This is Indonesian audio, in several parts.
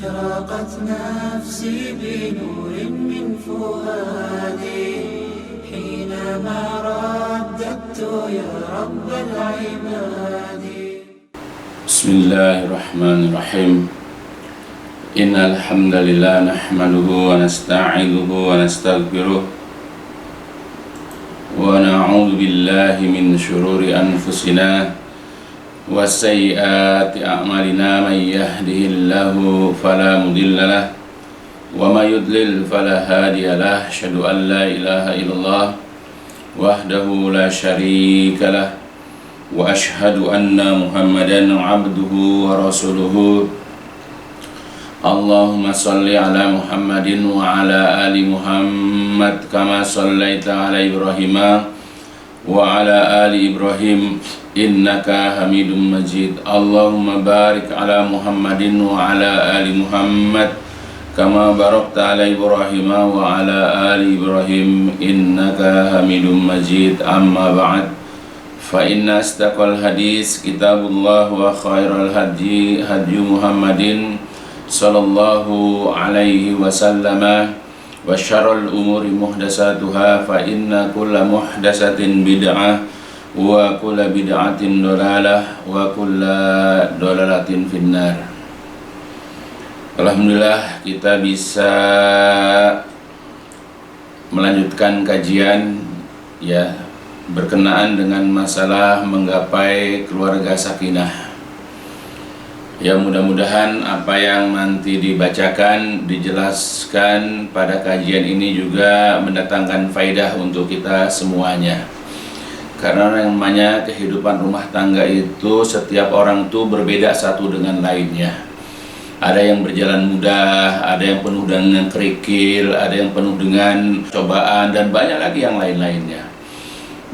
أشرقت نفسي بنور من فؤادي حينما رددت يا رب العباد. بسم الله الرحمن الرحيم. إن الحمد لله نحمده ونستعينه ونستغفره ونعوذ بالله من شرور أنفسنا وسيئات أعمالنا. من يهده الله فلا مضل له وما يضلل فلا هادي له. أشهد أن لا إله إلا الله وحده لا شريك له وأشهد أن محمدا عبده ورسوله. اللهم صل على محمد وعلى آل محمد كما صليت على إبراهيم وعلى آل إبراهيم إنك حميد مجيد. اللهم بارك على محمد وعلى آل محمد كما باركت على إبراهيم وعلى آل إبراهيم إنك حميد مجيد. أما بعد، فإن أصدق الحديث كتاب الله وخير الهدي هدي محمد صلى الله عليه وسلم وشر الأمور محدثاتها فإن كل محدثة بدعة وكل بدعة ضلالة وكل ضلالة في النار. Alhamdulillah kita bisa melanjutkan kajian ya berkenaan dengan masalah menggapai keluarga sakinah. Ya, mudah-mudahan apa yang nanti dibacakan, dijelaskan pada kajian ini juga mendatangkan faidah untuk kita semuanya. Karena yang namanya kehidupan rumah tangga itu setiap orang tuh berbeda satu dengan lainnya. Ada yang berjalan mudah, ada yang penuh dengan kerikil, ada yang penuh dengan cobaan, dan banyak lagi yang lain-lainnya.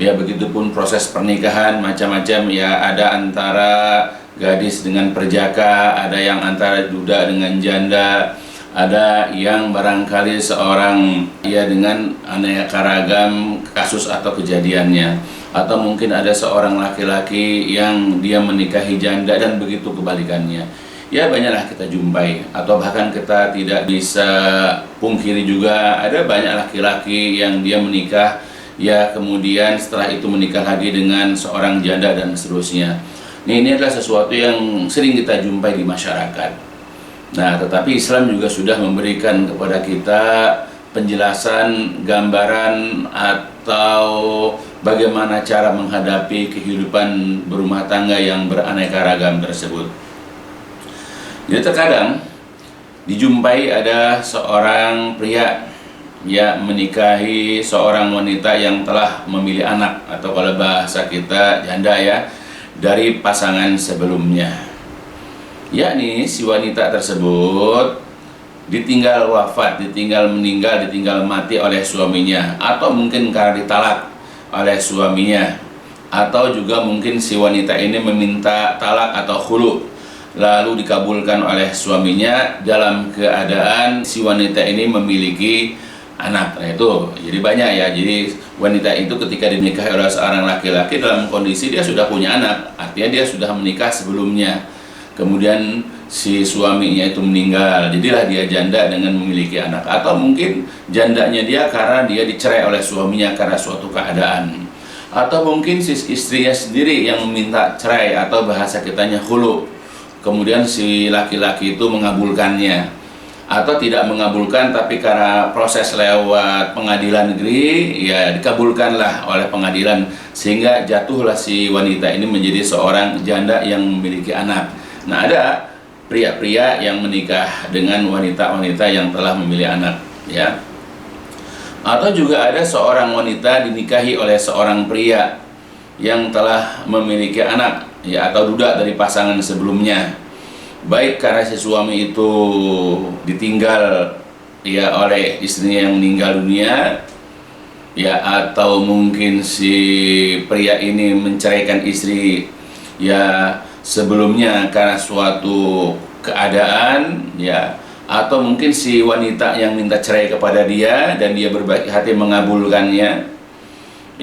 Ya, begitupun proses pernikahan macam-macam ya, ada antara gadis dengan perjaka, ada yang antara duda dengan janda, ada yang barangkali seorang ya dengan aneka ragam kasus atau kejadiannya, atau mungkin ada seorang laki-laki yang dia menikahi janda dan begitu kebalikannya. Ya, banyaklah kita jumpai, atau bahkan kita tidak bisa pungkiri juga ada banyak laki-laki yang dia menikah ya kemudian setelah itu menikah lagi dengan seorang janda dan seterusnya. Ini adalah sesuatu yang sering kita jumpai di masyarakat. Nah, tetapi Islam juga sudah memberikan kepada kita penjelasan, gambaran atau bagaimana cara menghadapi kehidupan berumah tangga yang beraneka ragam tersebut. Jadi terkadang dijumpai ada seorang pria ya menikahi seorang wanita yang telah memilih anak, atau kalau bahasa kita janda ya, dari pasangan sebelumnya. Yakni si wanita tersebut ditinggal wafat, ditinggal meninggal, ditinggal mati oleh suaminya, atau mungkin karena ditalak oleh suaminya, atau juga mungkin si wanita ini meminta talak atau khulu lalu dikabulkan oleh suaminya dalam keadaan si wanita ini memiliki anak. Nah, itu jadi banyak ya. Jadi wanita itu ketika dinikahi oleh seorang laki-laki dalam kondisi dia sudah punya anak, artinya dia sudah menikah sebelumnya. Kemudian si suaminya itu meninggal, jadilah dia janda dengan memiliki anak. Atau mungkin jandanya dia karena dia dicerai oleh suaminya karena suatu keadaan. Atau mungkin si istrinya sendiri yang meminta cerai, atau bahasa kitanya khulu. Kemudian si laki-laki itu mengabulkannya, atau tidak mengabulkan tapi karena proses lewat pengadilan negeri ya dikabulkanlah oleh pengadilan, sehingga jatuhlah si wanita ini menjadi seorang janda yang memiliki anak. Nah, ada pria-pria yang menikah dengan wanita-wanita yang telah memilih anak ya. Atau juga ada seorang wanita dinikahi oleh seorang pria yang telah memiliki anak ya, atau duda dari pasangan sebelumnya, baik karena si suami itu ditinggal ya oleh istrinya yang meninggal dunia ya, atau mungkin si pria ini menceraikan istri ya sebelumnya karena suatu keadaan ya, atau mungkin si wanita yang minta cerai kepada dia dan dia berbaik hati mengabulkannya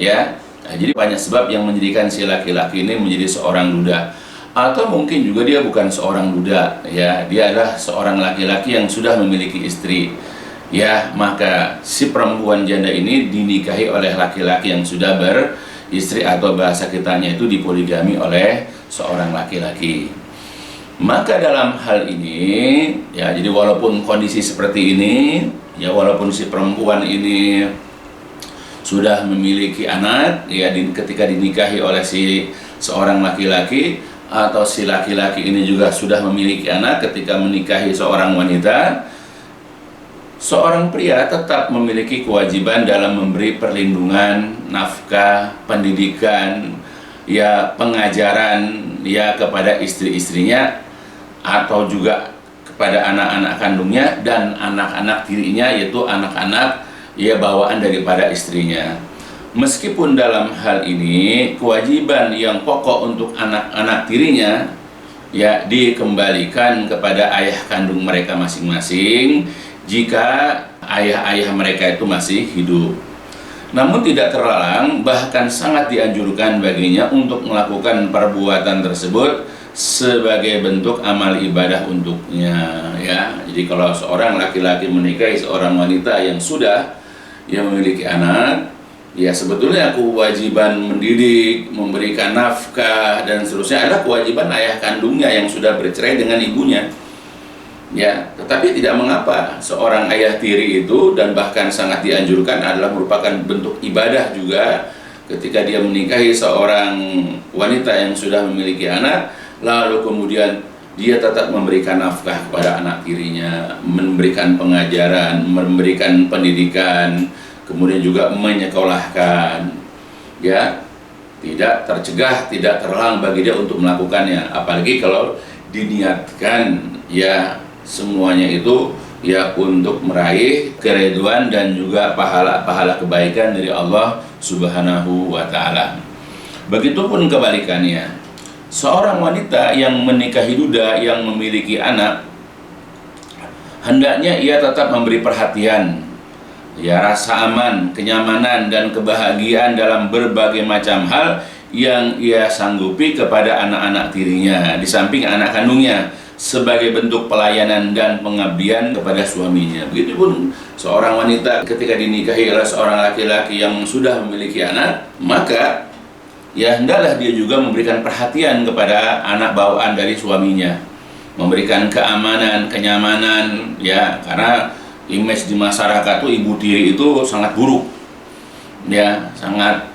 ya. Nah, jadi banyak sebab yang menjadikan si laki-laki ini menjadi seorang duda. atau mungkin juga dia bukan seorang duda, ya, dia adalah seorang laki-laki yang sudah memiliki istri, ya, maka si perempuan janda ini dinikahi oleh laki-laki yang sudah beristri, atau bahasa kitanya itu dipoligami oleh seorang laki-laki. Maka dalam hal ini, ya, jadi walaupun kondisi seperti ini, ya, walaupun si perempuan ini sudah memiliki anak, ya, ketika dinikahi oleh si seorang laki-laki, atau si laki-laki ini juga sudah memiliki anak ketika menikahi seorang wanita, seorang pria tetap memiliki kewajiban dalam memberi perlindungan, nafkah, pendidikan, ya, pengajaran, ya, kepada istri-istrinya, atau juga kepada anak-anak kandungnya dan anak-anak tirinya, yaitu anak-anak, ya, bawaan daripada istrinya. Meskipun dalam hal ini kewajiban yang pokok untuk anak-anak tirinya, ya, dikembalikan kepada ayah kandung mereka masing-masing jika ayah-ayah mereka itu masih hidup. Namun tidak terlarang, bahkan sangat dianjurkan baginya untuk melakukan perbuatan tersebut sebagai bentuk amal ibadah untuknya, ya. Jadi kalau seorang laki-laki menikahi seorang wanita yang sudah, ya, memiliki anak, ya, sebetulnya kewajiban mendidik, memberikan nafkah dan seterusnya adalah kewajiban ayah kandungnya yang sudah bercerai dengan ibunya, ya. Tetapi tidak mengapa seorang ayah tiri itu, dan bahkan sangat dianjurkan, adalah merupakan bentuk ibadah juga ketika dia menikahi seorang wanita yang sudah memiliki anak, lalu kemudian dia tetap memberikan nafkah kepada anak tirinya, memberikan pengajaran, memberikan pendidikan, kemudian juga menyekolahkan, ya, tidak tercegah, tidak terlarang bagi dia untuk melakukannya. Apalagi kalau diniatkan, ya, semuanya itu, ya, untuk meraih keridhaan dan juga pahala-pahala kebaikan dari Allah Subhanahu wa Ta'ala. Begitupun kebalikannya, seorang wanita yang menikahi duda yang memiliki anak, hendaknya ia tetap memberi perhatian, ya, rasa aman, kenyamanan, dan kebahagiaan dalam berbagai macam hal yang ia sanggupi kepada anak-anak tirinya, di samping anak kandungnya, sebagai bentuk pelayanan dan pengabdian kepada suaminya. Begitupun seorang wanita ketika dinikahi oleh seorang laki-laki yang sudah memiliki anak, maka, ya, hendaklah dia juga memberikan perhatian kepada anak bawaan dari suaminya, memberikan keamanan, kenyamanan, ya, karena image di masyarakat tuh ibu tiri itu sangat buruk, ya, sangat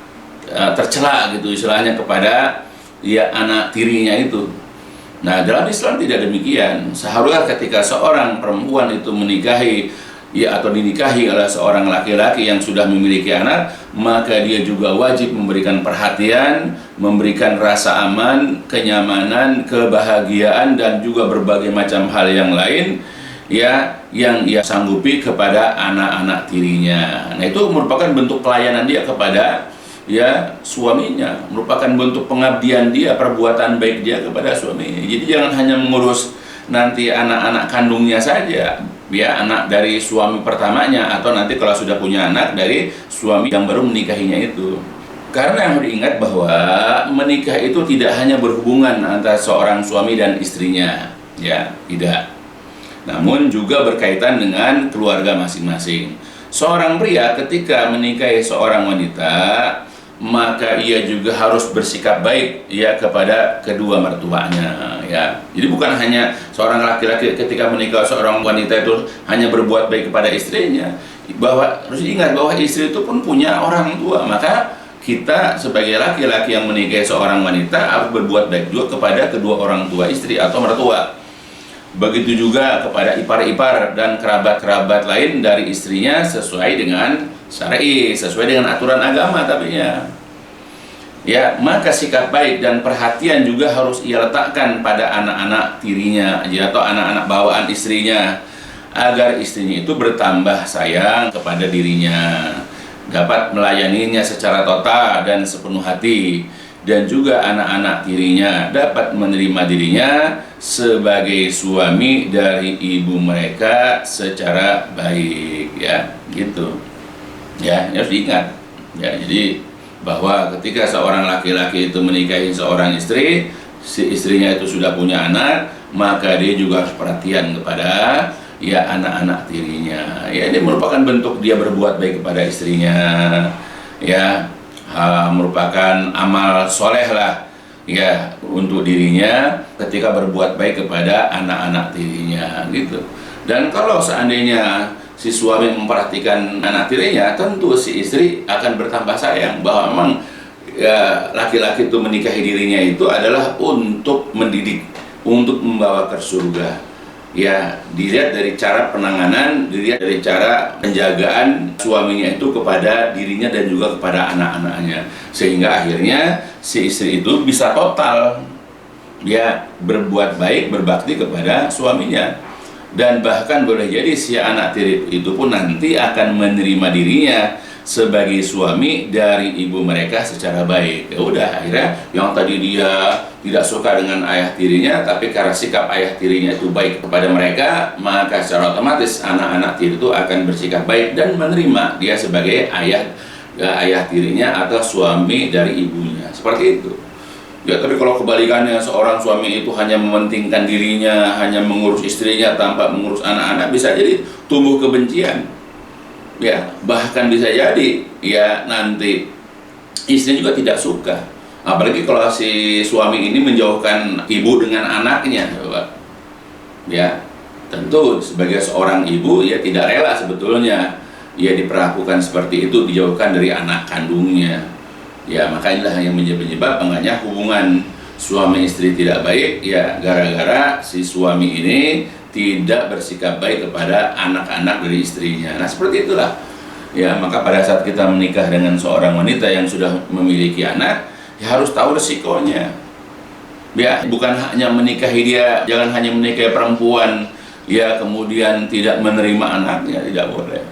tercela gitu istilahnya kepada, ya, anak tirinya itu. Nah, dalam Islam tidak demikian. Seharusnya ketika seorang perempuan itu menikahi, ya, atau dinikahi oleh seorang laki-laki yang sudah memiliki anak, maka dia juga wajib memberikan perhatian, memberikan rasa aman, kenyamanan, kebahagiaan, dan juga berbagai macam hal yang lain, ya, yang ia sanggupi kepada anak-anak tirinya. Nah, itu merupakan bentuk pelayanan dia kepada, ya, suaminya, merupakan bentuk pengabdian dia, perbuatan baik dia kepada suaminya. Jadi jangan hanya mengurus nanti anak-anak kandungnya saja, ya, anak dari suami pertamanya, atau nanti kalau sudah punya anak dari suami yang baru menikahinya itu. Karena yang harus diingat bahwa menikah itu tidak hanya berhubungan antara seorang suami dan istrinya, ya, tidak. Namun juga berkaitan dengan keluarga masing-masing. Seorang pria ketika menikahi seorang wanita, maka ia juga harus bersikap baik, ya, kepada kedua mertuanya, ya. Jadi bukan hanya seorang laki-laki ketika menikah seorang wanita itu hanya berbuat baik kepada istrinya, bahwa harus diingat bahwa istri itu pun punya orang tua. Maka kita sebagai laki-laki yang menikahi seorang wanita harus berbuat baik juga kepada kedua orang tua istri atau mertua. Begitu juga kepada ipar-ipar dan kerabat-kerabat lain dari istrinya, sesuai dengan syar'i, sesuai dengan aturan agama tapinya. Ya, maka sikap baik dan perhatian juga harus ia letakkan pada anak-anak tirinya, ya, atau anak-anak bawaan istrinya, agar istrinya itu bertambah sayang kepada dirinya, dapat melayaninya secara total dan sepenuh hati, dan juga anak-anak tirinya dapat menerima dirinya sebagai suami dari ibu mereka secara baik, ya, gitu. Ya, harus diingat, ya. Jadi bahwa ketika seorang laki-laki itu menikahi seorang istri, si istrinya itu sudah punya anak, maka dia juga harus perhatian kepada ya anak-anak tirinya. Ya, ini merupakan bentuk dia berbuat baik kepada istrinya. Ya, merupakan amal soleh lah ya untuk dirinya ketika berbuat baik kepada anak-anak tirinya gitu. Dan kalau seandainya si suami memperhatikan anak tirinya, tentu si istri akan bertambah sayang, bahwa memang ya, laki-laki itu menikahi dirinya itu adalah untuk mendidik, untuk membawa ke surga. Ya, dilihat dari cara penanganan, dilihat dari cara penjagaan suaminya itu kepada dirinya dan juga kepada anak-anaknya, sehingga akhirnya si istri itu bisa total dia berbuat baik, berbakti kepada suaminya. Dan bahkan boleh jadi si anak tiri itu pun nanti akan menerima dirinya sebagai suami dari ibu mereka secara baik. Ya udah, akhirnya yang tadi dia tidak suka dengan ayah tirinya, tapi karena sikap ayah tirinya itu baik kepada mereka, maka secara otomatis anak-anak tiri itu akan bersikap baik dan menerima dia sebagai ayah tirinya atau suami dari ibunya. Seperti itu. Ya, tapi kalau kebalikannya, seorang suami itu hanya mementingkan dirinya, hanya mengurus istrinya tanpa mengurus anak-anak, bisa jadi tumbuh kebencian. Ya, bahkan bisa jadi ya nanti istri juga tidak suka. Apalagi kalau si suami ini menjauhkan ibu dengan anaknya, coba. Ya, tentu sebagai seorang ibu ya tidak rela sebetulnya ia diperlakukan seperti itu, dijauhkan dari anak kandungnya. Ya, maka inilah yang menjadi penyebab makanya hubungan suami istri tidak baik, ya gara-gara si suami ini tidak bersikap baik kepada anak-anak dari istrinya. Nah, seperti itulah. Ya, maka pada saat kita menikah dengan seorang wanita yang sudah memiliki anak, ya harus tahu resikonya. Ya, bukan hanya menikahi dia, jangan hanya menikahi perempuan, ya kemudian tidak menerima anaknya, tidak boleh.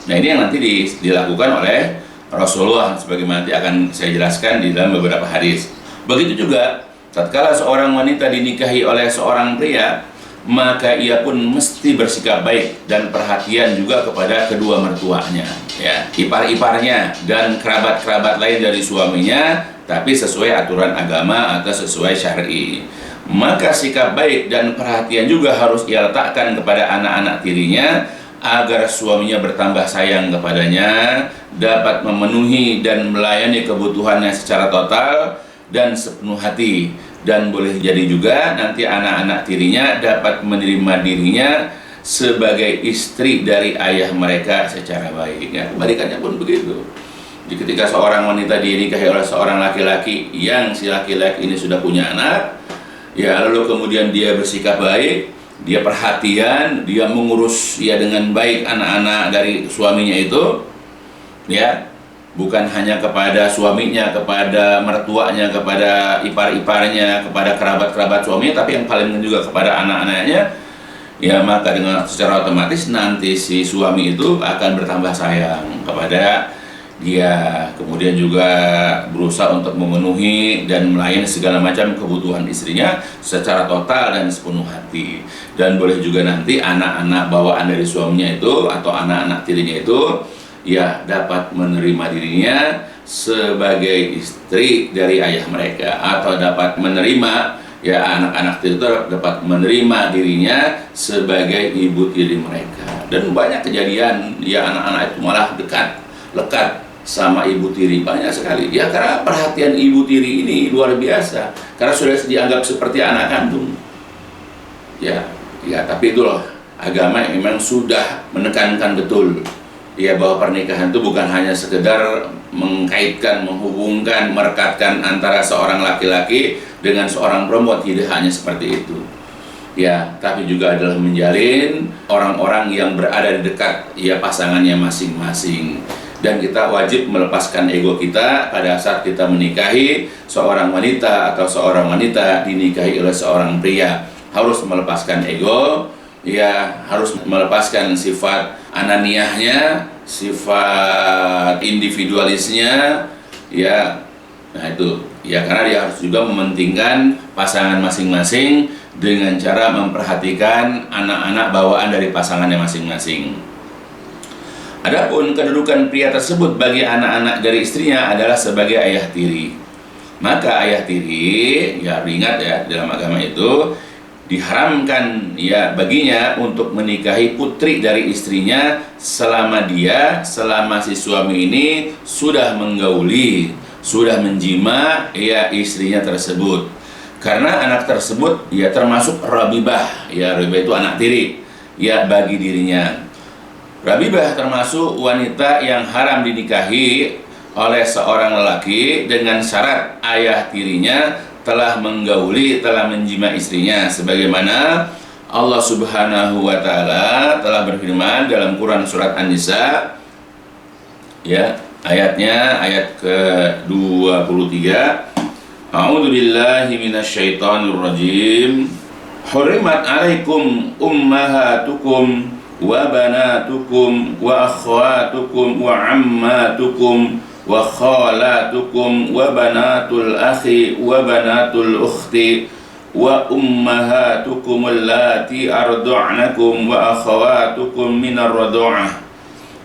Nah, ini yang nanti dilakukan oleh Rasulullah, sebagaimana nanti akan saya jelaskan di dalam beberapa hadis. Begitu juga tatkala seorang wanita dinikahi oleh seorang pria, maka ia pun mesti bersikap baik dan perhatian juga kepada kedua mertuanya, ya, ipar-iparnya dan kerabat-kerabat lain dari suaminya, tapi sesuai aturan agama atau sesuai syar'i. Maka sikap baik dan perhatian juga harus ia letakkan kepada anak-anak tirinya, agar suaminya bertambah sayang kepadanya, dapat memenuhi dan melayani kebutuhannya secara total dan sepenuh hati. Dan boleh jadi juga nanti anak-anak tirinya dapat menerima dirinya sebagai istri dari ayah mereka secara baik. Ya, kebalikannya pun begitu. Jadi ketika seorang wanita dinikahi oleh seorang laki-laki yang si laki-laki ini sudah punya anak, ya lalu kemudian dia bersikap baik, dia perhatian, dia mengurus ya dengan baik anak-anak dari suaminya itu, ya bukan hanya kepada suaminya, kepada mertuanya, kepada ipar-iparnya, kepada kerabat-kerabat suaminya, tapi yang paling penting juga kepada anak-anaknya. Ya, maka dengan secara otomatis nanti si suami itu akan bertambah sayang kepada dia, kemudian juga berusaha untuk memenuhi dan melayani segala macam kebutuhan istrinya secara total dan sepenuh hati. Dan boleh juga nanti anak-anak bawaan dari suaminya itu atau anak-anak tirinya itu ya dapat menerima dirinya sebagai istri dari ayah mereka, atau dapat menerima ya anak-anak tiri itu dapat menerima dirinya sebagai ibu tiri mereka. Dan banyak kejadian ya anak-anak itu malah lekat sama ibu tiri, banyak sekali ya, karena perhatian ibu tiri ini luar biasa, karena sudah dianggap seperti anak kandung. Ya, tapi itu loh, agama memang sudah menekankan betul ya bahwa pernikahan itu bukan hanya sekedar mengkaitkan, menghubungkan, merekatkan antara seorang laki-laki dengan seorang perempuan, tidak hanya seperti itu. Ya, tapi juga adalah menjalin orang-orang yang berada di dekat ya pasangannya masing-masing. Dan kita wajib melepaskan ego kita pada saat kita menikahi seorang wanita atau seorang wanita dinikahi oleh seorang pria. Harus melepaskan ego, ya harus melepaskan sifat ananiahnya, sifat individualisnya, ya. Nah itu, ya karena dia harus juga mementingkan pasangan masing-masing dengan cara memperhatikan anak-anak bawaan dari pasangannya masing-masing. Adapun kedudukan pria tersebut bagi anak-anak dari istrinya adalah sebagai ayah tiri. Maka ayah tiri, ya ingat ya, dalam agama itu diharamkan ya baginya untuk menikahi putri dari istrinya selama si suami ini sudah menggauli, sudah menjima ya istrinya tersebut. Karena anak tersebut ya termasuk rabibah, ya rabibah itu anak tiri ya bagi dirinya. Rabibah termasuk wanita yang haram dinikahi oleh seorang lelaki dengan syarat ayah tirinya telah menggauli, telah menjima istrinya, sebagaimana Allah Subhanahu wa taala telah berfirman dalam Quran surat An-Nisa ya, ayatnya ayat ke-23. A'udzu billahi minasyaitonir rajim. Hurrimat 'alaikum ummahatukum wa banatukum wa akhwatukum wa ammatukum wa khalatukum wa banatul akhi wa banatul ukhti wa ummahatukum allati arda'nakum wa akhawatukum minar radha'ah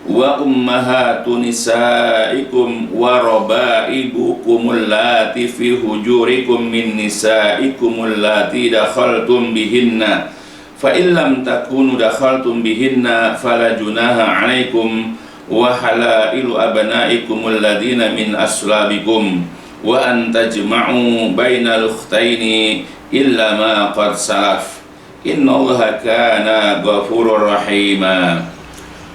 wa ummahatu nisaikum wa raba'ibukum allati fi hujurikum min nisaikum allati dakhaltum bihinna fa illam takunu dakhaltum bihinna fala junaha 'alaikum wa halailu abnaikum alladhina min aslabikum wa an tajma'u bainal ukhtaini illa ma qad salaf innallaha kana ghafurur rahima.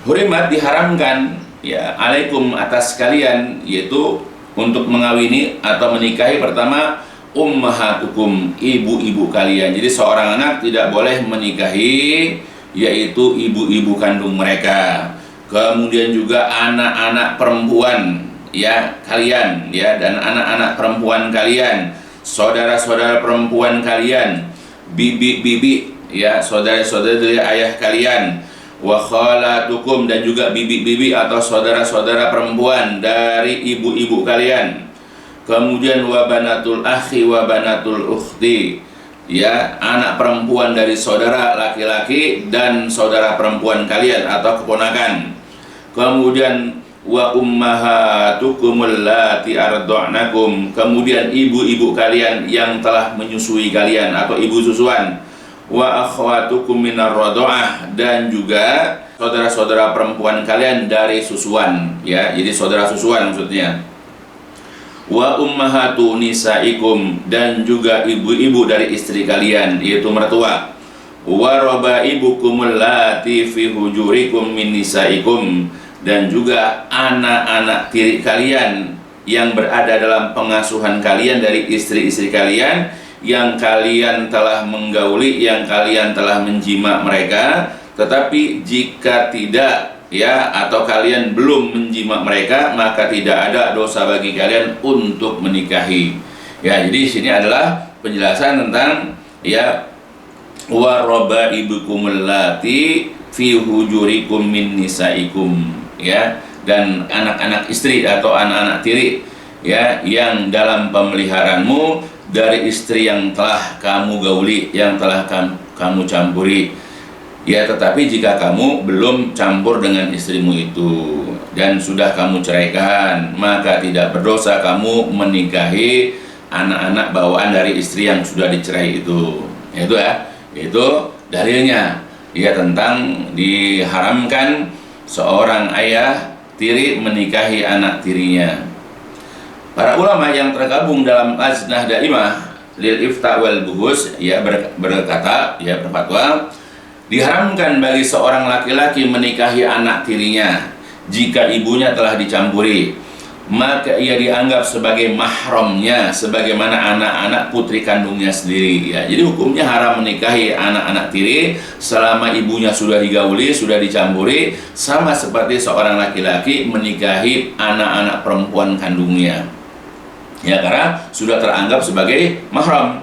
Hurimat diharamkan ya alaikum atas kalian, yaitu untuk mengawini atau menikahi pertama ummahatukum, ibu-ibu kalian. Jadi seorang anak tidak boleh menikahi yaitu ibu-ibu kandung mereka. Kemudian juga anak-anak perempuan ya kalian ya, dan anak-anak perempuan kalian, saudara-saudara perempuan kalian, bibi-bibi ya, saudara-saudara dari ayah kalian, wa khalatukum, dan juga bibi-bibi atau saudara-saudara perempuan dari ibu-ibu kalian. Kemudian wa banatul akhi wa banatul ukhti ya, anak perempuan dari saudara laki-laki dan saudara perempuan kalian atau keponakan. Kemudian wa ummahatukum allati arda'nakum, kemudian ibu-ibu kalian yang telah menyusui kalian atau ibu susuan. Wa akhwatukum minar radha'ah, dan juga saudara-saudara perempuan kalian dari susuan ya, jadi saudara susuan maksudnya. Wa ummahatu nisaikum, dan juga ibu-ibu dari istri kalian yaitu mertua. Wa rabaibukum allati fi hujurikum min nisaikum, dan juga anak-anak tiri kalian yang berada dalam pengasuhan kalian dari istri-istri kalian yang kalian telah menggauli, yang kalian telah menjima mereka. Tetapi jika tidak ya, atau kalian belum menjima mereka, maka tidak ada dosa bagi kalian untuk menikahi. Ya, jadi sini adalah penjelasan tentang ya wa rabaibukum allati fi hujurikum min nisaikum ya, dan anak-anak istri atau anak-anak tiri ya yang dalam pemeliharaanmu dari istri yang telah kamu gauli, yang telah kamu campuri ya. Tetapi jika kamu belum campur dengan istrimu itu dan sudah kamu ceraikan, maka tidak berdosa kamu menikahi anak-anak bawaan dari istri yang sudah dicerai itu. Itu ya, itu dalilnya ya tentang diharamkan seorang ayah tiri menikahi anak tirinya. Para ulama yang tergabung dalam Lajnah Daimah lil Ifta wal Buhus ya berkata ya, berfatwa diharamkan bagi seorang laki-laki menikahi anak tirinya jika ibunya telah dicampuri, maka ia dianggap sebagai mahramnya sebagaimana anak-anak putri kandungnya sendiri ya. Jadi hukumnya haram menikahi anak-anak tiri selama ibunya sudah digauli, sudah dicampuri, sama seperti seorang laki-laki menikahi anak-anak perempuan kandungnya ya, karena sudah teranggap sebagai mahram.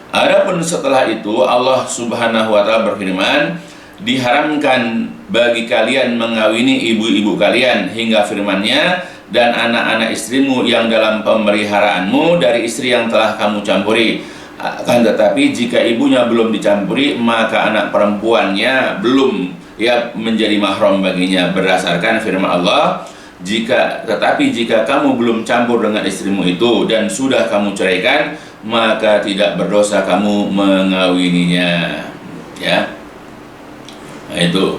Adapun setelah itu Allah Subhanahu wa taala berfirman, diharamkan bagi kalian mengawini ibu-ibu kalian hingga firman-Nya, dan anak-anak istrimu yang dalam pemeliharaanmu dari istri yang telah kamu campuri. Akan tetapi jika ibunya belum dicampuri, maka anak perempuannya belum ya menjadi mahram baginya, berdasarkan firman Allah, Tetapi jika kamu belum campur dengan istrimu itu dan sudah kamu ceraikan, maka tidak berdosa kamu mengawininya. Ya. Nah, itu.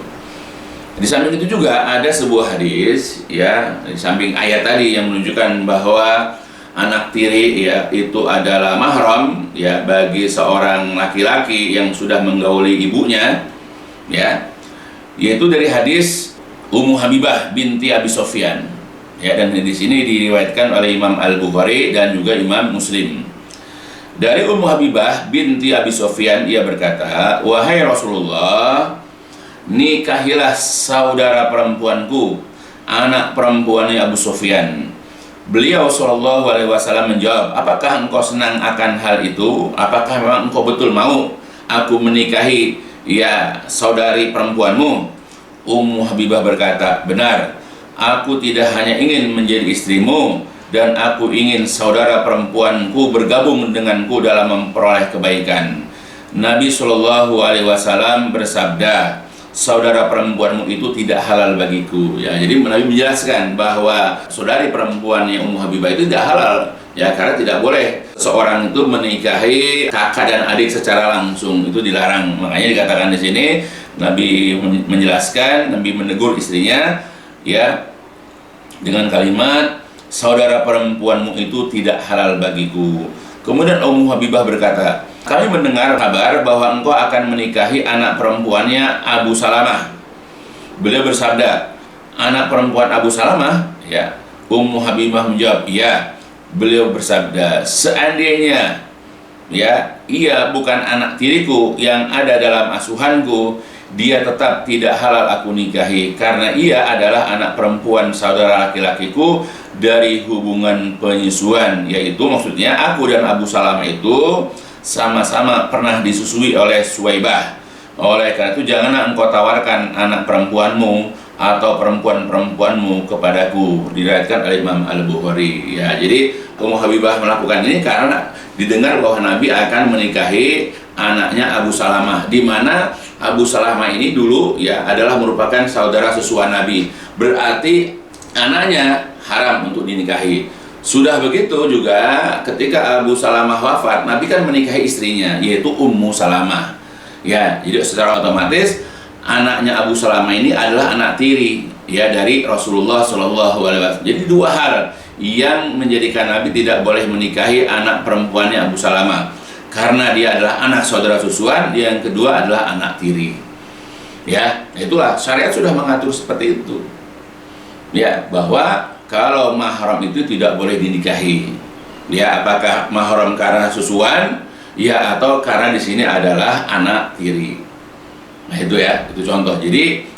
Di samping itu juga ada sebuah hadis, ya, di samping ayat tadi yang menunjukkan bahwa anak tiri, ya, itu adalah mahram, ya, bagi seorang laki-laki yang sudah menggauli ibunya, ya, yaitu dari hadis Ummu Habibah binti Abi Sofyan, ya, dan di sini diriwayatkan oleh Imam Al-Bukhari dan juga Imam Muslim. Dari Ummu Habibah binti Abi Sofyan, ia berkata, "Wahai Rasulullah, nikahilah saudara perempuanku, anak perempuannya Abu Sofyan." Beliau sallallahu alaihi wasallam menjawab, "Apakah engkau senang akan hal itu? Apakah memang engkau betul mau aku menikahi, ya, saudari perempuanmu?" Ummu Habibah berkata, "Benar, aku tidak hanya ingin menjadi istrimu, dan aku ingin saudara perempuanku bergabung denganku dalam memperoleh kebaikan." Nabi Shallallahu Alaihi Wasallam bersabda, "Saudara perempuanmu itu tidak halal bagiku." Ya, jadi Nabi menjelaskan bahwa saudari perempuan yang Ummu Habibah itu tidak halal, ya, karena tidak boleh seorang itu menikahi kakak dan adik secara langsung, itu dilarang. Makanya dikatakan di sini Nabi menjelaskan, Nabi menegur istrinya, ya, dengan kalimat, "Saudara perempuanmu itu tidak halal bagiku." Kemudian Ummu Habibah berkata, "Kami mendengar kabar bahwa engkau akan menikahi anak perempuannya Abu Salamah." Beliau bersabda, "Anak perempuan Abu Salamah?" Ya. Ummu Habibah menjawab, "Ya." Beliau bersabda, "Seandainya, ya, ia bukan anak tiriku yang ada dalam asuhanku, dia tetap tidak halal aku nikahi, karena ia adalah anak perempuan saudara laki-lakiku dari hubungan penyusuan." Yaitu maksudnya aku dan Abu Salamah itu sama-sama pernah disusui oleh Suwaibah. Oleh karena itu janganlah engkau tawarkan anak perempuanmu atau perempuan-perempuanmu kepadaku. Diriwayatkan oleh Imam Al-Bukhari. Ya, jadi Ummu Habibah melakukan ini karena didengar bahwa Nabi akan menikahi anaknya Abu Salamah, di mana Abu Salamah ini dulu, ya, adalah merupakan saudara sesuan Nabi. Berarti anaknya haram untuk dinikahi. Sudah begitu juga ketika Abu Salamah wafat, Nabi kan menikahi istrinya, yaitu Ummu Salamah. Ya, jadi secara otomatis anaknya Abu Salamah ini adalah anak tiri, ya, dari Rasulullah Shallallahu Alaihi Wasallam. Jadi dua hal yang menjadikan Nabi tidak boleh menikahi anak perempuannya Abu Salamah, karena dia adalah anak saudara susuan, yang kedua adalah anak tiri. Ya, itulah syariat sudah mengatur seperti itu. Ya, bahwa kalau mahram itu tidak boleh dinikahi. Ya, apakah mahram karena susuan, ya, atau karena di sini adalah anak tiri. Nah, itu, ya, itu contoh. Jadi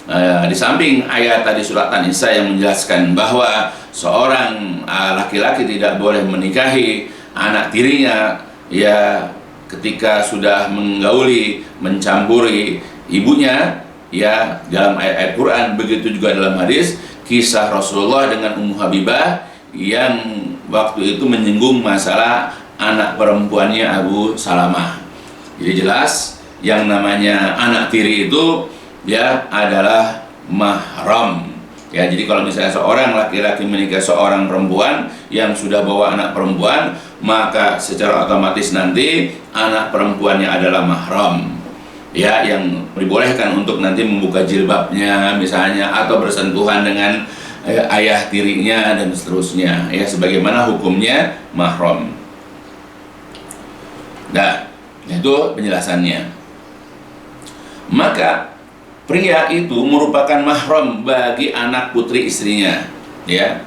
di samping ayat tadi surat An-Nisa yang menjelaskan bahwa seorang laki-laki tidak boleh menikahi anak tirinya, ya, ketika sudah menggauli, mencampuri ibunya, ya, dalam ayat-ayat Quran, begitu juga dalam hadis kisah Rasulullah dengan Ummu Habibah yang waktu itu menyinggung masalah anak perempuannya Abu Salamah. Jadi jelas yang namanya anak tiri itu, ya, adalah mahram. Ya, jadi kalau misalnya seorang laki-laki menikah seorang perempuan yang sudah bawa anak perempuan, maka secara otomatis nanti anak perempuannya adalah mahram. Ya, yang dibolehkan untuk nanti membuka jilbabnya misalnya, atau bersentuhan dengan ayah tirinya dan seterusnya, ya, sebagaimana hukumnya mahram. Nah, itu penjelasannya. Maka pria itu merupakan mahram bagi anak putri istrinya, ya.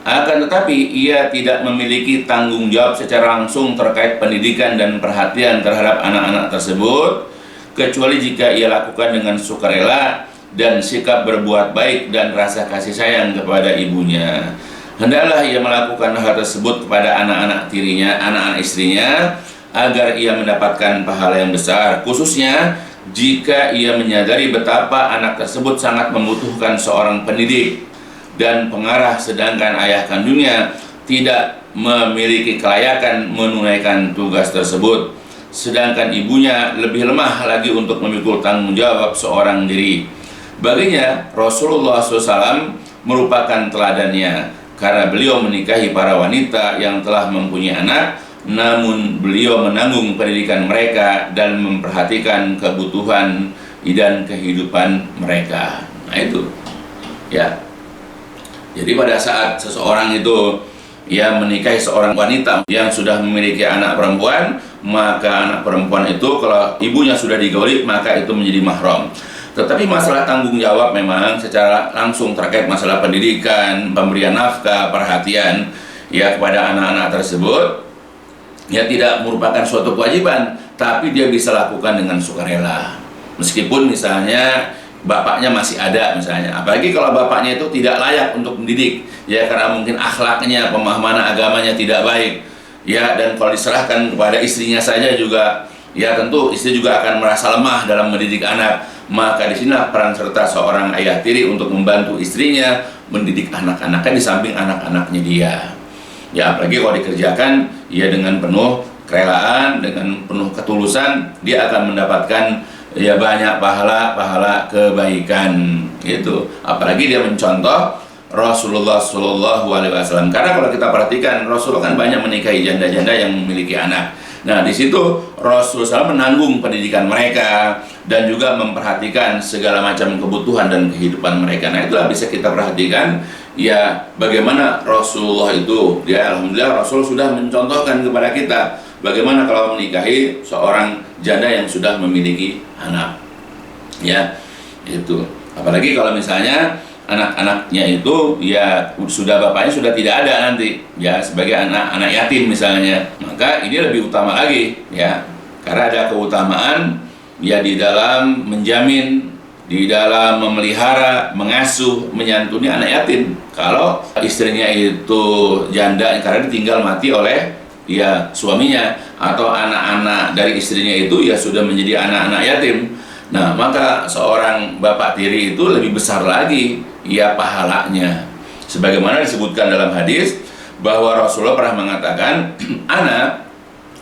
Akan tetapi ia tidak memiliki tanggung jawab secara langsung terkait pendidikan dan perhatian terhadap anak-anak tersebut, kecuali jika ia lakukan dengan sukarela dan sikap berbuat baik dan rasa kasih sayang kepada ibunya. Hendaklah ia melakukan hal tersebut kepada anak-anak tirinya, anak-anak istrinya, agar ia mendapatkan pahala yang besar, khususnya jika ia menyadari betapa anak tersebut sangat membutuhkan seorang pendidik dan pengarah, sedangkan ayah kandungnya tidak memiliki kelayakan menunaikan tugas tersebut, sedangkan ibunya lebih lemah lagi untuk memikul tanggung jawab seorang diri. Baginya Rasulullah SAW merupakan teladannya, karena beliau menikahi para wanita yang telah mempunyai anak, namun beliau menanggung pendidikan mereka dan memperhatikan kebutuhan dan kehidupan mereka. Nah itu, ya. Jadi pada saat seseorang itu menikahi seorang wanita yang sudah memiliki anak perempuan, maka anak perempuan itu kalau ibunya sudah digauli, maka itu menjadi mahram. Tetapi masalah tanggung jawab memang secara langsung terkait masalah pendidikan, pemberian nafkah, perhatian kepada anak-anak tersebut tidak merupakan suatu kewajiban, tapi dia bisa lakukan dengan sukarela. Meskipun misalnya bapaknya masih ada misalnya, apalagi kalau bapaknya itu tidak layak untuk mendidik, karena mungkin akhlaknya, pemahaman agamanya tidak baik, dan kalau diserahkan kepada istrinya saja juga, tentu istri juga akan merasa lemah dalam mendidik anak. Maka di sini peran serta seorang ayah tiri untuk membantu istrinya mendidik anak-anaknya di samping anak-anaknya dia. Apalagi kalau dikerjakan dengan penuh kerelaan, dengan penuh ketulusan, dia akan mendapatkan banyak pahala kebaikan gitu. Apalagi dia mencontoh Rasulullah SAW. Karena kalau kita perhatikan, Rasulullah kan banyak menikahi janda-janda yang memiliki anak. Nah, di situ Rasulullah SAW menanggung pendidikan mereka dan juga memperhatikan segala macam kebutuhan dan kehidupan mereka. Nah, itulah bisa kita perhatikan bagaimana Rasulullah itu, alhamdulillah Rasul sudah mencontohkan kepada kita bagaimana kalau menikahi seorang janda yang sudah memiliki anak. Itu. Apalagi kalau misalnya anak-anaknya itu bapaknya sudah tidak ada nanti, sebagai anak yatim misalnya, maka ini lebih utama lagi, karena ada keutamaan di dalam menjamin, di dalam memelihara, mengasuh, menyantuni anak yatim. Kalau istrinya itu janda karena ditinggal mati oleh suaminya, atau anak-anak dari istrinya itu sudah menjadi anak-anak yatim, nah maka seorang bapak tiri itu lebih besar lagi pahalanya. Sebagaimana disebutkan dalam hadis bahwa Rasulullah pernah mengatakan, ana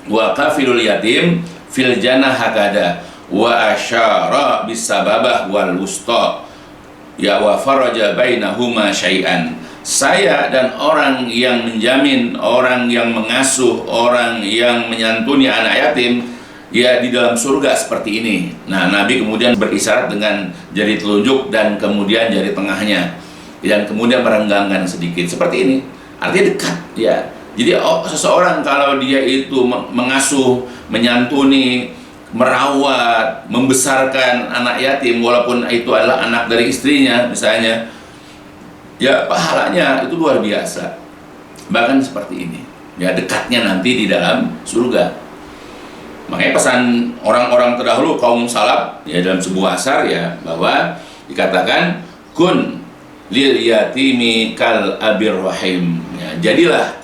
wa kafilul yatim fil jannah hakada wa asyara bisababah wal wusta wa faraja bainahuma syai'an. Saya dan orang yang menjamin, orang yang mengasuh, orang yang menyantuni anak yatim di dalam surga seperti ini. Nah, Nabi kemudian berisyarat dengan jari telunjuk dan kemudian jari tengahnya, dan kemudian merenggangkan sedikit seperti ini. Artinya dekat, Jadi seseorang kalau dia itu mengasuh, menyantuni, merawat, membesarkan anak yatim, walaupun itu adalah anak dari istrinya misalnya, pahalanya itu luar biasa. Bahkan seperti ini, dekatnya nanti di dalam surga. Makanya pesan orang-orang terdahulu, kaum salaf dalam sebuah asar bahwa dikatakan kun lil yatimi kal abir rahim. Jadilah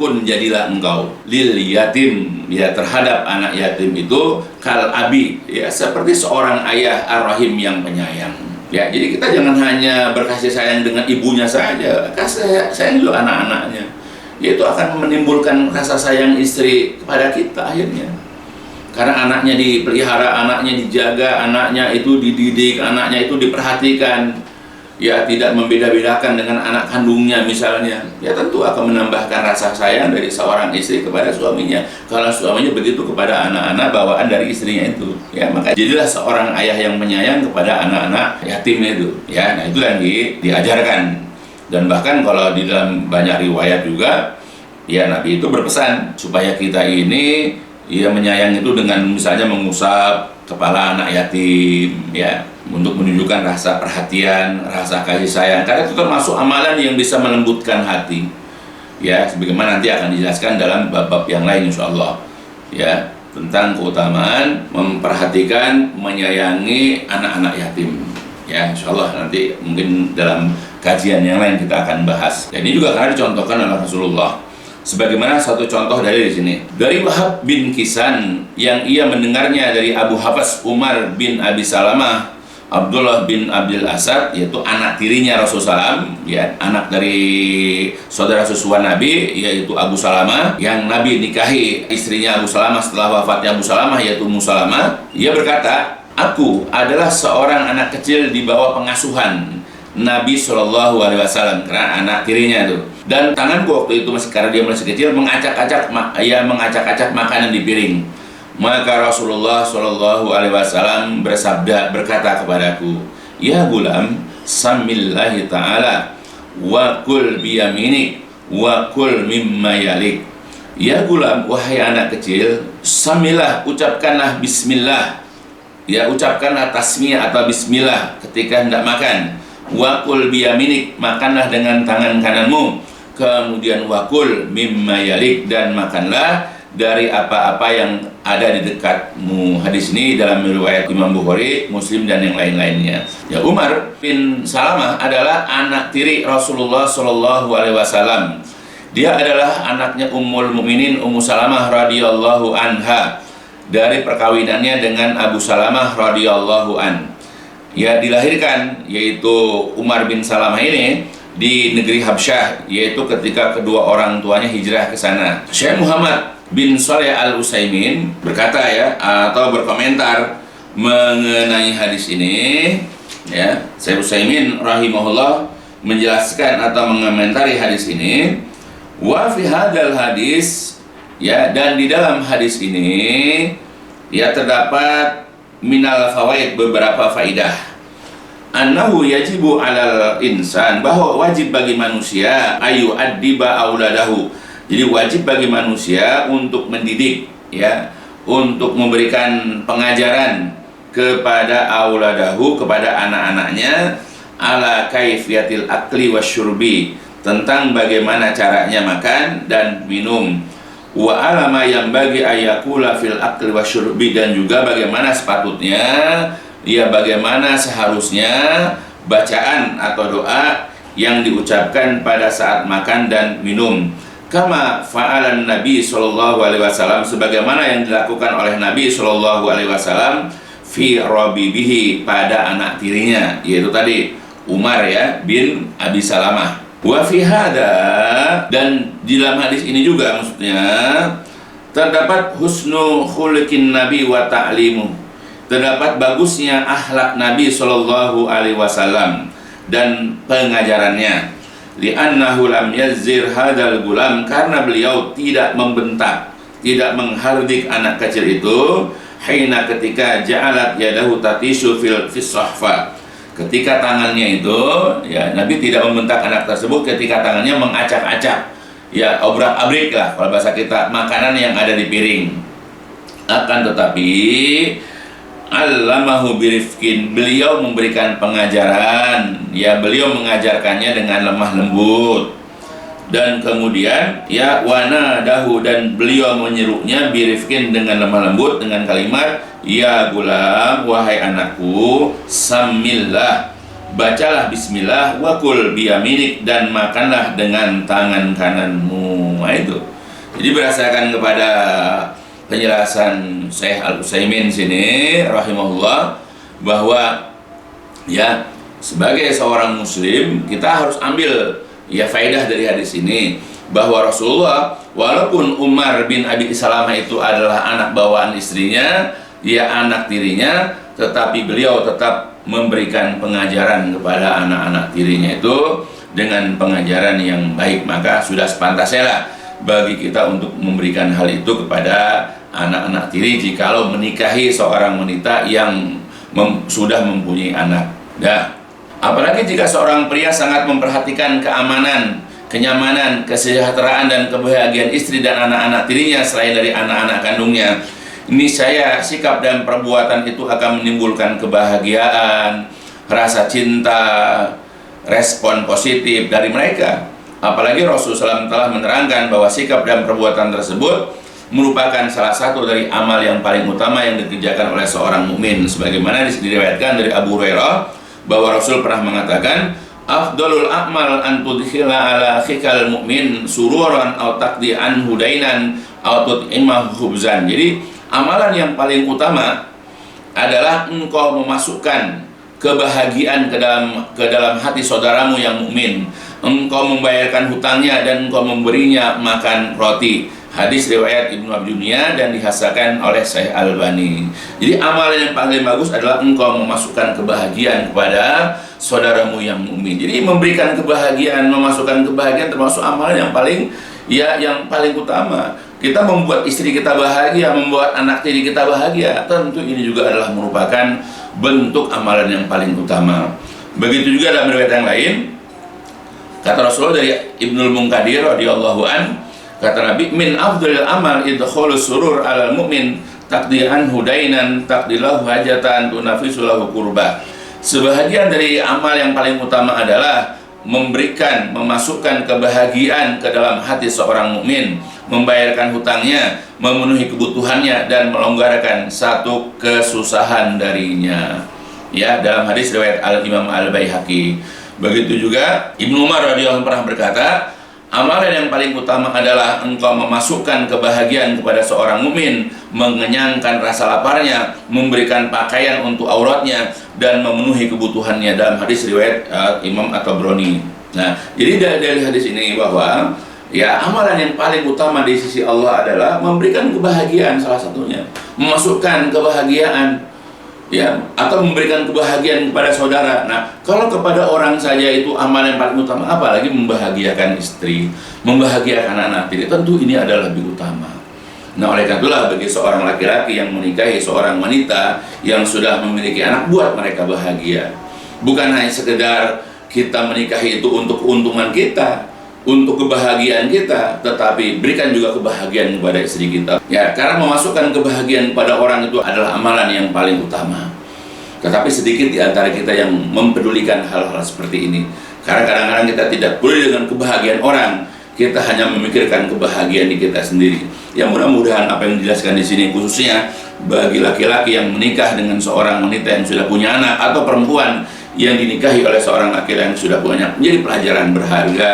engkau lil yatim terhadap anak yatim itu kal abi, seperti seorang ayah ar-rahim yang penyayang. Jadi kita jangan hanya berkasih sayang dengan ibunya saja, kasih sayang juga anak-anaknya. Itu akan menimbulkan rasa sayang istri kepada kita akhirnya. Karena anaknya dipelihara, anaknya dijaga, anaknya itu dididik, anaknya itu diperhatikan, tidak membeda-bedakan dengan anak kandungnya misalnya, tentu akan menambahkan rasa sayang dari seorang istri kepada suaminya. Kalau suaminya begitu kepada anak-anak bawaan dari istrinya itu, maka jadilah seorang ayah yang menyayang kepada anak-anak yatim itu. Nah itu yang diajarkan. Dan bahkan kalau di dalam banyak riwayat juga, Nabi itu berpesan supaya kita ini menyayang itu dengan misalnya mengusap kepala anak yatim, untuk menunjukkan rasa perhatian, rasa kasih sayang. Karena itu termasuk amalan yang bisa melembutkan hati. Sebagaimana nanti akan dijelaskan dalam bab-bab yang lain insyaallah. Tentang keutamaan memperhatikan, menyayangi anak-anak yatim. Insyaallah nanti mungkin dalam kajian yang lain kita akan bahas. Ini juga karena dicontohkan oleh Rasulullah. Sebagaimana satu contoh dari sini, dari Wahab bin Kisan yang ia mendengarnya dari Abu Hafs Umar bin Abi Salamah Abdullah bin Abdul Asad, yaitu anak tirinya Rasulullah SAW, anak dari saudara susuan Nabi, yaitu Abu Salamah, yang Nabi nikahi istrinya Abu Salamah setelah wafatnya Abu Salamah, yaitu Ummu Salamah. Ia berkata, aku adalah seorang anak kecil di bawah pengasuhan Nabi Shallallahu Alaihi Wasallam, karena anak tirinya tuh. Dan tanganku waktu itu masih, karena dia masih kecil, mengacak-acak makanan di piring. Maka Rasulullah Shallallahu Alaihi Wasallam bersabda, berkata kepadaku, ya gulam, samillahi ta'ala wa kul biyaminik wa kul mimma yalik. Ya gulam, wahai anak kecil, samillah, ucapkanlah bismillah. Ya, ucapkanlah tasmiyah atau bismillah ketika hendak makan. Wakul biyaminik, makanlah dengan tangan kananmu. Kemudian wakul mimma yalik, dan makanlah dari apa-apa yang ada di dekatmu. Hadis ini dalam riwayat Imam Bukhari, Muslim, dan yang lain-lainnya. Ya, Umar bin Salamah adalah anak tiri Rasulullah Shallallahu Alaihi Wasallam. Dia adalah anaknya Ummul Mukminin Ummu Salamah radhiyallahu anha, dari perkawinannya dengan Abu Salamah radhiyallahu an. Ya, dilahirkan yaitu Umar bin Salamah ini di negeri Habsyah, yaitu ketika kedua orang tuanya hijrah ke sana. Syekh Muhammad bin Shalih Al-Utsaimin berkata ya, atau berkomentar mengenai hadis ini ya. Syekh Utsaimin rahimahullah menjelaskan atau mengomentari hadis ini, wa fi hadzal hadis, ya, dan di dalam hadis ini ya terdapat minal fawaid, beberapa faidah. Annahu yajibu alal insan, bahwa wajib bagi manusia ayu addiba auladahu. Jadi wajib bagi manusia untuk mendidik, ya, untuk memberikan pengajaran kepada auladahu, kepada anak-anaknya, ala kaifiyatil akli wasyurbi, tentang bagaimana caranya makan dan minum. Wa alama yang bagi ayakula fil akli wasyurbi, dan juga bagaimana sepatutnya, ya, bagaimana seharusnya bacaan atau doa yang diucapkan pada saat makan dan minum. Kama fa'alan Nabi Shallallahu Alaihi Wasallam, sebagaimana yang dilakukan oleh Nabi Shallallahu Alaihi Wasallam fi rabibihi, pada anak tirinya, yaitu tadi Umar ya bin Abi Salamah. Wa fi hada, dan di dalam hadis ini juga maksudnya terdapat husnu khuluqin Nabi wa ta'limu, terdapat bagusnya akhlak Nabi Shallallahu Alaihi Wasallam dan pengajarannya. Li'annahu lam yazir hadal gulam, karena beliau tidak membentak, tidak menghardik anak kecil itu, hina, ketika ja'alat yadahu tatishu fil sahfa, ketika tangannya itu, ya, Nabi tidak membentak anak tersebut ketika tangannya mengacak-acak, ya, obrak-abrik lah kalau bahasa kita, makanan yang ada di piring. Akan tetapi allamahu birifkin, beliau memberikan pengajaran, ya, beliau mengajarkannya dengan lemah lembut. Dan kemudian ya wana dahu, dan beliau menyerunya birifkin, dengan lemah lembut, dengan kalimat ya gulam, wahai anakku, samillah, bacalah bismillah, wakul biyaminik, dan makanlah dengan tangan kananmu. Nah, itu jadi berdasarkan kepada penjelasan Syekh Al-Utsaimin sini rahimahullah, bahwa ya sebagai seorang muslim kita harus ambil ya faedah dari hadis ini, bahwa Rasulullah, walaupun Umar bin Abi Salamah itu adalah anak bawaan istrinya, ya, anak tirinya, tetapi beliau tetap memberikan pengajaran kepada anak-anak tirinya itu dengan pengajaran yang baik. Maka sudah sepantasnya lah bagi kita untuk memberikan hal itu kepada anak-anak tiri jikalau menikahi seorang wanita yang sudah mempunyai anak. Nah, apalagi jika seorang pria sangat memperhatikan keamanan, kenyamanan, kesejahteraan, dan kebahagiaan istri dan anak-anak tirinya selain dari anak-anak kandungnya. Niscaya sikap dan perbuatan itu akan menimbulkan kebahagiaan, rasa cinta, respon positif dari mereka. Apalagi Rasulullah SAW telah menerangkan bahwa sikap dan perbuatan tersebut merupakan salah satu dari amal yang paling utama yang dikerjakan oleh seorang mukmin. Sebagaimana diriwayatkan dari Abu Hurairah bahwa Rasul pernah mengatakan, afdalul a'mal an tudkhila ala akhikal mu'min sururan aw taqdi anhu dainan aw tut'imah khubzan. Jadi amalan yang paling utama adalah engkau memasukkan kebahagiaan ke dalam hati saudaramu yang mukmin. Engkau membayarkan hutangnya dan engkau memberinya makan roti. Hadis riwayat Ibnu Abi Dunya dan dihasankan oleh Syekh Albani. Jadi amalan yang paling bagus adalah engkau memasukkan kebahagiaan kepada saudaramu yang mukmin. Jadi memberikan kebahagiaan, memasukkan kebahagiaan termasuk amalan yang paling utama. Kita membuat istri kita bahagia, membuat anak tiri kita bahagia, tentu ini juga adalah merupakan bentuk amalan yang paling utama. Begitu juga dalam riwayat yang lain, kata Rasulullah dari Ibnul Munkadir radhiyallahu an, kata Nabi, min afdhalil amal idkhulus surur alal mu'min taqdi'an hudainan taqdilahu hajatan tunafisulahu kurbah. Sebahagian dari amal yang paling utama adalah memasukkan kebahagiaan ke dalam hati seorang mukmin, membayarkan hutangnya, memenuhi kebutuhannya, dan melonggarkan satu kesusahan darinya. Ya, dalam hadis riwayat Al-Imam Al-Baihaqi. Begitu juga Ibnu Umar radhiyallahu anhu pernah berkata, amalan yang paling utama adalah engkau memasukkan kebahagiaan kepada seorang mukmin, mengenyangkan rasa laparnya, memberikan pakaian untuk auratnya, dan memenuhi kebutuhannya, dalam hadis riwayat Imam At-Tabrani. Nah, jadi dari hadis ini bahwa ya amalan yang paling utama di sisi Allah adalah memberikan kebahagiaan, salah satunya memasukkan kebahagiaan, ya, atau memberikan kebahagiaan kepada saudara. Nah, kalau kepada orang saja itu amalan yang paling utama, apalagi membahagiakan istri, membahagiakan anak tiri, tentu ini adalah lebih utama. Nah, oleh karena itulah bagi seorang laki-laki yang menikahi seorang wanita yang sudah memiliki anak, buat mereka bahagia. Bukan hanya sekedar kita menikahi itu untuk keuntungan kita, untuk kebahagiaan kita, tetapi berikan juga kebahagiaan kepada istri kita. Ya, karena memasukkan kebahagiaan kepada orang itu adalah amalan yang paling utama. Tetapi sedikit di antara kita yang mempedulikan hal-hal seperti ini. Karena kadang-kadang kita tidak peduli dengan kebahagiaan orang, kita hanya memikirkan kebahagiaan di kita sendiri. Ya, mudah-mudahan apa yang dijelaskan di sini, khususnya bagi laki-laki yang menikah dengan seorang wanita yang sudah punya anak, atau perempuan yang dinikahi oleh seorang laki-laki yang sudah punya anak, menjadi pelajaran berharga.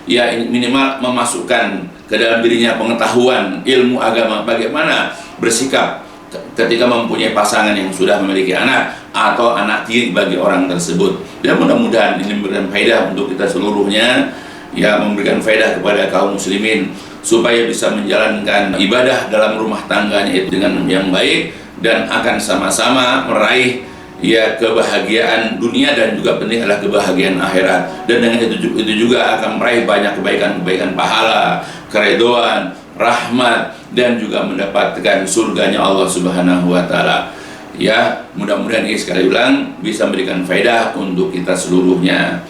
Ya, minimal memasukkan ke dalam dirinya pengetahuan ilmu agama, bagaimana bersikap ketika mempunyai pasangan yang sudah memiliki anak atau anak tiri bagi orang tersebut. Dan mudah-mudahan ini memberikan faedah untuk kita seluruhnya, ya, memberikan faedah kepada kaum muslimin supaya bisa menjalankan ibadah dalam rumah tangganya itu dengan yang baik, dan akan sama-sama meraih ya kebahagiaan dunia, dan juga penting adalah kebahagiaan akhirat. Dan dengan itu juga akan meraih banyak kebaikan-kebaikan, pahala, keridhaan, rahmat, dan juga mendapatkan surganya Allah Subhanahu wa taala. Ya, mudah-mudahan ini sekali ulang bisa memberikan faedah untuk kita seluruhnya.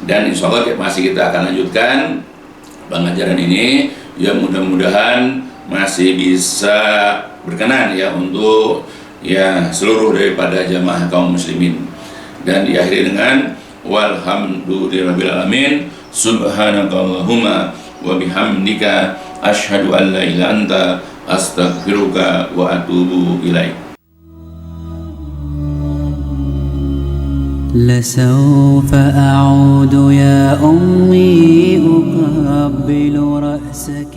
Dan insya Allah masih kita akan lanjutkan pengajaran ini. Ya, mudah-mudahan masih bisa berkenan ya untuk ya seluruh daripada jamaah kaum muslimin. Dan diakhiri dengan walhamdulillahirabbil alamin, subhanakallahumma wa bihamdika asyhadu an la ilaha illa anta astaghfiruka wa atubu ilaik. لسوف أعود يا أمي أقبل رأسك